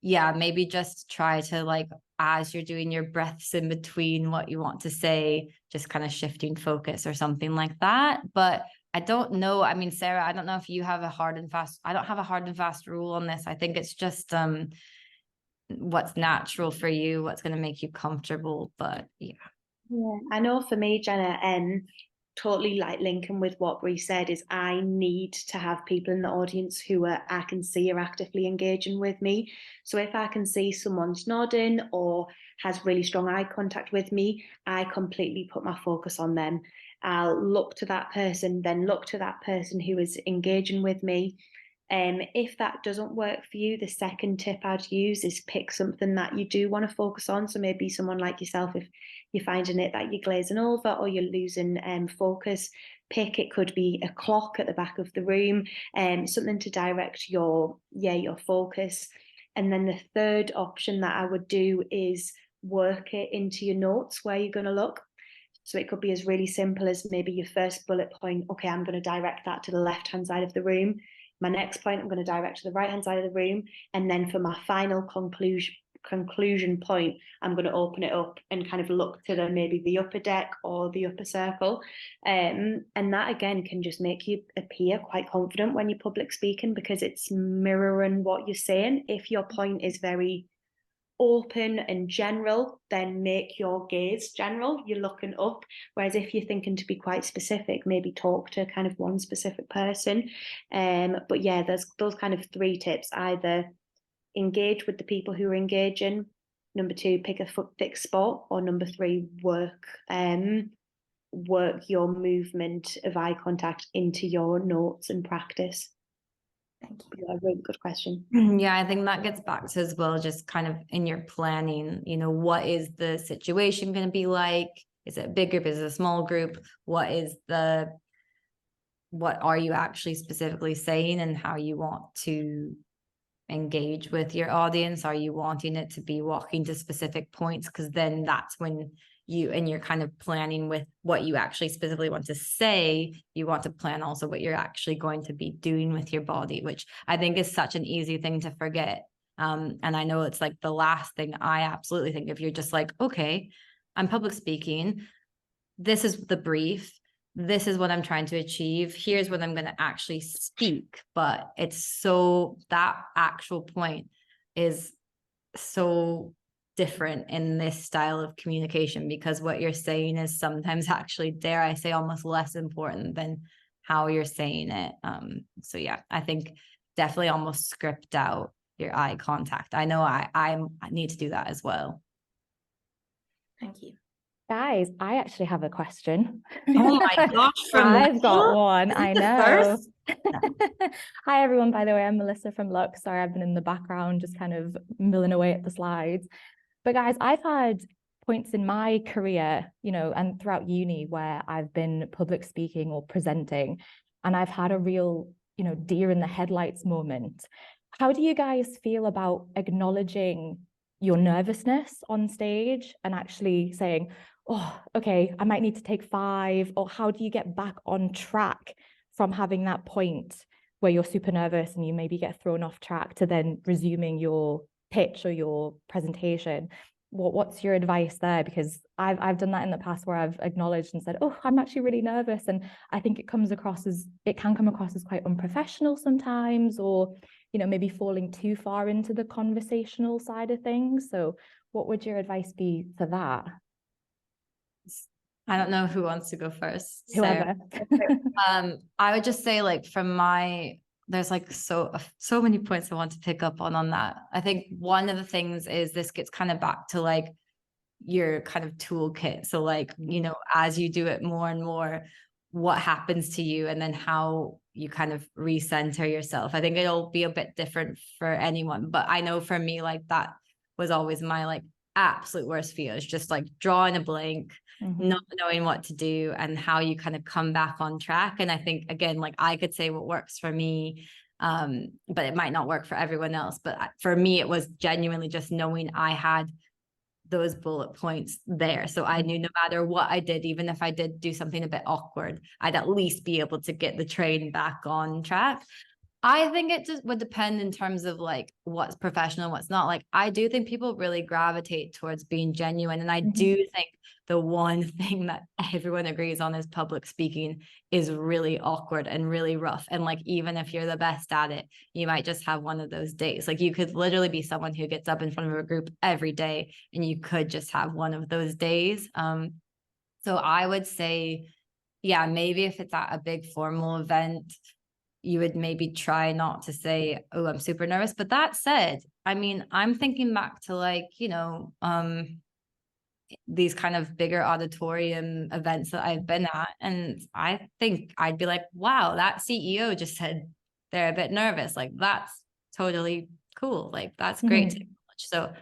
yeah, maybe just try to, like, as you're doing your breaths in between what you want to say, just kind of shifting focus or something like that. But I don't know. I mean, Sarah, I don't know if you have a hard and fast. I don't have a hard and fast rule on this. I think it's just what's natural for you, what's going to make you comfortable. But yeah. Yeah, I know for me, Jenna, totally like linking with what Bree said, is I need to have people in the audience who I can see are actively engaging with me. So if I can see someone's nodding or has really strong eye contact with me, I completely put my focus on them. I'll look to that person, then look to that person who is engaging with me. If that doesn't work for you, the second tip I'd use is pick something that you do want to focus on. So maybe someone like yourself, if you're finding it that you're glazing over or you're losing focus, it could be a clock at the back of the room, something to direct your focus. And then the third option that I would do is work it into your notes where you're going to look. So it could be as really simple as maybe your first bullet point, okay, I'm going to direct that to the left-hand side of the room. My next point, I'm going to direct to the right-hand side of the room. And then for my final conclusion point, I'm going to open it up and kind of look to maybe the upper deck or the upper circle. And that, again, can just make you appear quite confident when you're public speaking, because it's mirroring what you're saying. If your point is very open and general, then make your gaze general. You're looking up. Whereas if you're thinking to be quite specific, maybe talk to kind of one specific person. But yeah, there's those kind of 3 tips. Either engage with the people who are engaging. Number 2, pick a fixed spot. Or number 3, work your movement of eye contact into your notes and practice. Thank you. A really good question. Yeah, I think that gets back to as well, just kind of in your planning, what is the situation going to be like? Is it bigger? Is it a small group? What are you actually specifically saying, and how you want to engage with your audience? Are you wanting it to be walking to specific points? Because then that's when you're kind of planning with what you actually specifically want to say. You want to plan also what you're actually going to be doing with your body, which I think is such an easy thing to forget. And I know it's like the last thing I absolutely think. If you're just like, okay, I'm public speaking, this is the brief, this is what I'm trying to achieve, here's what I'm going to actually speak. But it's so, that actual point is so different in this style of communication, because what you're saying is sometimes actually, dare I say, almost less important than how you're saying it. So yeah, I think definitely almost script out your eye contact. I know I need to do that as well. Thank you. Guys, I actually have a question. Oh my gosh, I've got one. I know. Hi everyone, by the way, I'm Melissa from Lux. Sorry, I've been in the background just kind of milling away at the slides. But guys, I've had points in my career, and throughout uni where I've been public speaking or presenting, and I've had a real, deer in the headlights moment. How do you guys feel about acknowledging your nervousness on stage and actually saying, oh, okay, I might need to take 5, or how do you get back on track from having that point where you're super nervous and you maybe get thrown off track to then resuming your pitch or your presentation? What's your advice there? Because I've done that in the past where I've acknowledged and said, oh, I'm actually really nervous. And I think it can come across as quite unprofessional sometimes, or, maybe falling too far into the conversational side of things. So what would your advice be for that? I don't know who wants to go first. Whoever. I would just say, like, there's like so many points I want to pick up on that. I think one of the things is this gets kind of back to like your kind of toolkit. So like, as you do it more and more, what happens to you, and then how you kind of recenter yourself. I think it'll be a bit different for anyone, but I know for me, like, that was always my like absolute worst fear, is just like drawing a blank, not knowing what to do, and how you kind of come back on track. And I think, again, like, I could say what works for me, but it might not work for everyone else. But for me, it was genuinely just knowing I had those bullet points there. So I knew no matter what I did, even if I did do something a bit awkward, I'd at least be able to get the train back on track. I think it just would depend in terms of like what's professional and what's not. Like, I do think people really gravitate towards being genuine. And I do think the one thing that everyone agrees on is public speaking is really awkward and really rough. And like, even if you're the best at it, you might just have one of those days. Like, you could literally be someone who gets up in front of a group every day, and you could just have one of those days. So I would say, yeah, maybe if it's at a big formal event, you would maybe try not to say, oh, I'm super nervous. But that said, I mean, I'm thinking back to like, these kind of bigger auditorium events that I've been at. And I think I'd be like, wow, that CEO just said they're a bit nervous. Like, that's totally cool. Like, that's great to acknowledge. So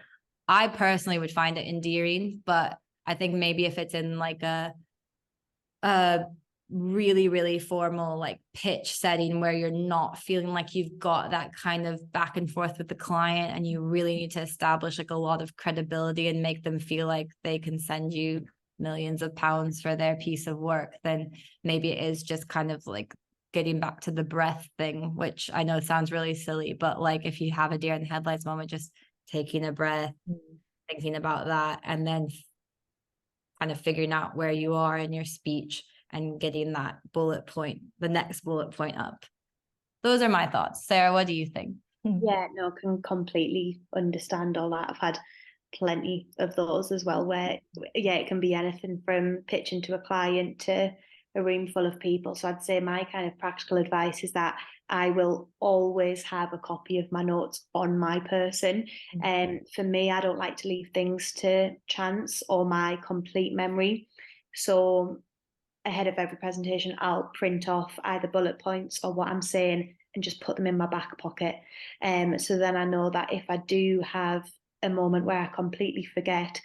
I personally would find it endearing, but I think maybe if it's in like a really, really formal like pitch setting where you're not feeling like you've got that kind of back and forth with the client, and you really need to establish like a lot of credibility and make them feel like they can send you millions of pounds for their piece of work, then maybe it is just kind of like getting back to the breath thing, which I know sounds really silly, but like if you have a deer in the headlights moment, just taking a breath, thinking about that, and then kind of figuring out where you are in your speech and getting that bullet point, the next bullet point up. Those are my thoughts. Sarah, what do you think? Yeah, no, can completely understand all that. I've had plenty of those as well, where, yeah, it can be anything from pitching to a client to a room full of people. So I'd say my kind of practical advice is that I will always have a copy of my notes on my person. And for me, I don't like to leave things to chance or my complete memory. So ahead of every presentation, I'll print off either bullet points or what I'm saying and just put them in my back pocket. So then I know that if I do have a moment where I completely forget,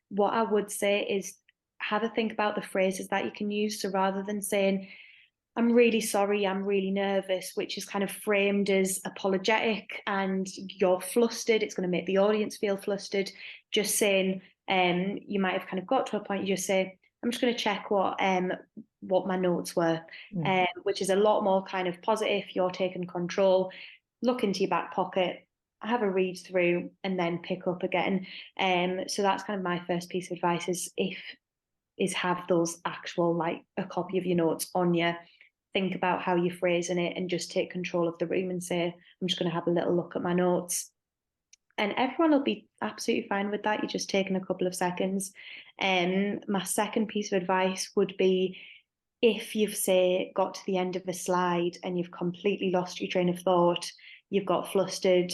what I would say is have a think about the phrases that you can use. So rather than saying, I'm really sorry, I'm really nervous, which is kind of framed as apologetic and you're flustered, it's going to make the audience feel flustered. Just saying, you might have kind of got to a point, you just say, I'm just going to check what my notes were, which is a lot more kind of positive. You're taking control. Look into your back pocket, have a read through, and then pick up again. So that's kind of my first piece of advice: is have those actual, like, a copy of your notes on you. Think about how you're phrasing it, and just take control of the room and say, I'm just going to have a little look at my notes. And everyone will be absolutely fine with that. You're just taking a couple of seconds. My second piece of advice would be, if you've, say, got to the end of a slide and you've completely lost your train of thought, you've got flustered,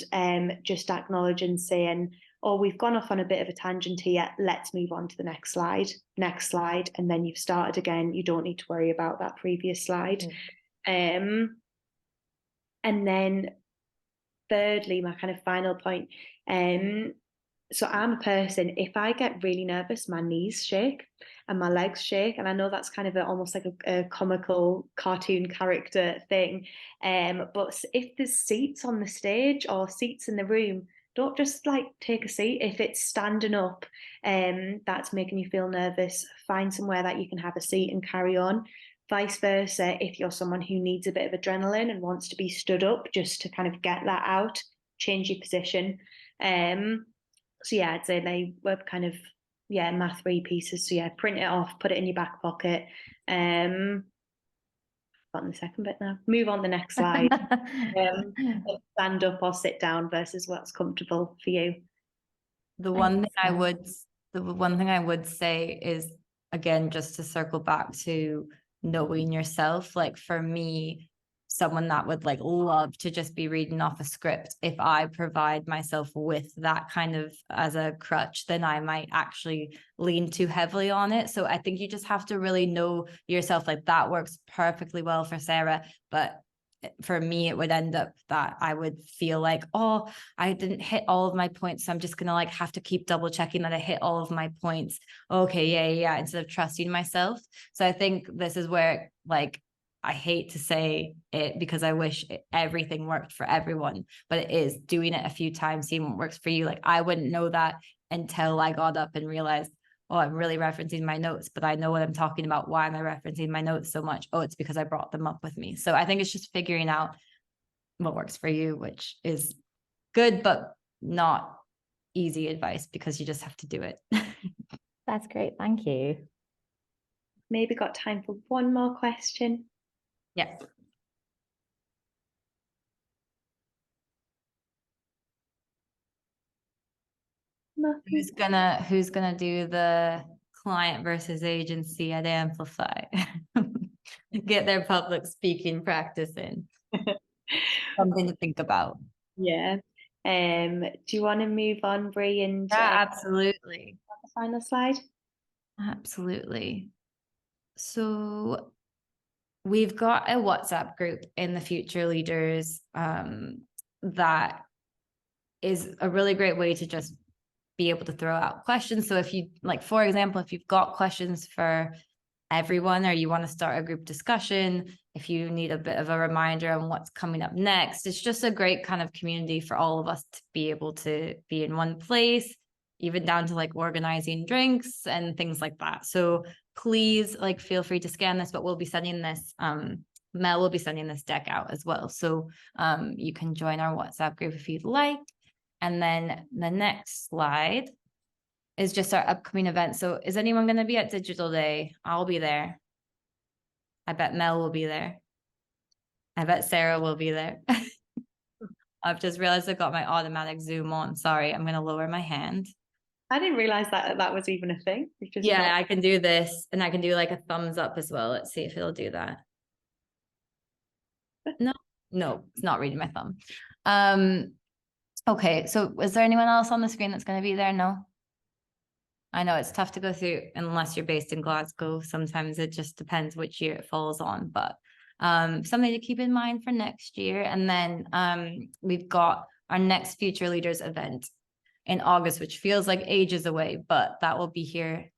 just acknowledge and saying, oh, we've gone off on a bit of a tangent here, let's move on to the next slide, and then you've started again. You don't need to worry about that previous slide. And then thirdly, my kind of final point, so I'm a person, if I get really nervous, my knees shake and my legs shake. And I know that's kind of almost like a comical cartoon character thing. But if there's seats on the stage or seats in the room, don't just like take a seat. If it's standing up, that's making you feel nervous, find somewhere that you can have a seat and carry on. Vice versa, if you're someone who needs a bit of adrenaline and wants to be stood up just to kind of get that out, change your position. So yeah, I'd say they were kind of, my three pieces. So yeah, print it off, put it in your back pocket. Got the second bit now. Move on to the next slide. Stand up or sit down versus what's comfortable for you. The one thing I would say is, again, just to circle back to knowing yourself. Like, for me, someone that would like love to just be reading off a script, if I provide myself with that kind of as a crutch, then I might actually lean too heavily on it. So I think you just have to really know yourself. Like, that works perfectly well for Sarah, but for me, it would end up that I would feel like, oh, I didn't hit all of my points, so I'm just gonna like have to keep double checking that I hit all of my points. Okay, yeah, instead of trusting myself. So I think this is where, like, I hate to say it because I wish everything worked for everyone, but it is doing it a few times, seeing what works for you. Like, I wouldn't know that until I got up and realized, oh, I'm really referencing my notes, but I know what I'm talking about. Why am I referencing my notes so much? Oh, it's because I brought them up with me. So I think it's just figuring out what works for you, which is good, but not easy advice because you just have to do it. That's great. Thank you. Maybe got time for one more question. Yes. Who's gonna do the client versus agency at Amplify? Get their public speaking practice in. Something to think about. Yeah. Do you want to move on, Brie, and absolutely. the final slide? Absolutely. So we've got a WhatsApp group in the Future Leaders that is a really great way to just be able to throw out questions. So if you, like, for example, if you've got questions for everyone, or you want to start a group discussion, if you need a bit of a reminder on what's coming up next, it's just a great kind of community for all of us to be able to be in one place, even down to like organizing drinks and things like that. So please, like, feel free to scan this, but we'll be sending this, Mel will be sending this deck out as well. So you can join our WhatsApp group if you'd like. And then the next slide is just our upcoming event. So is anyone going to be at Digital Day? I'll be there. I bet Mel will be there. I bet Sarah will be there. I've just realized I've got my automatic zoom on. Sorry, I'm going to lower my hand. I didn't realize that was even a thing. Yeah, I can do this, and I can do like a thumbs up as well. Let's see if it'll do that. No, it's not reading my thumb. Okay, so is there anyone else on the screen that's going to be there? No? I know it's tough to go through unless you're based in Glasgow. Sometimes it just depends which year it falls on, but something to keep in mind for next year. And then we've got our next Future Leaders event in August, which feels like ages away, but that will be here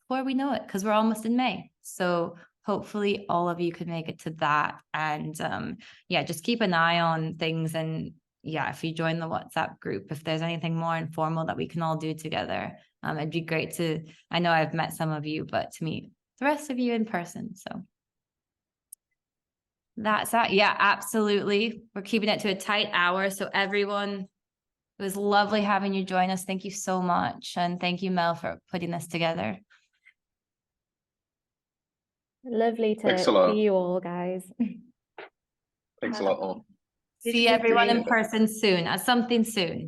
before we know it, because we're almost in May. So hopefully all of you could make it to that. And yeah, just keep an eye on things. And yeah, if you join the WhatsApp group, if there's anything more informal that we can all do together, it'd be great to, I know I've met some of you, but to meet the rest of you in person. So that's that. Yeah, absolutely. We're keeping it to a tight hour. So everyone, it was lovely having you join us. Thank you so much. And thank you, Mel, for putting this together. Lovely to see you all, guys. Thanks a lot, all. See everyone in person soon, at something soon.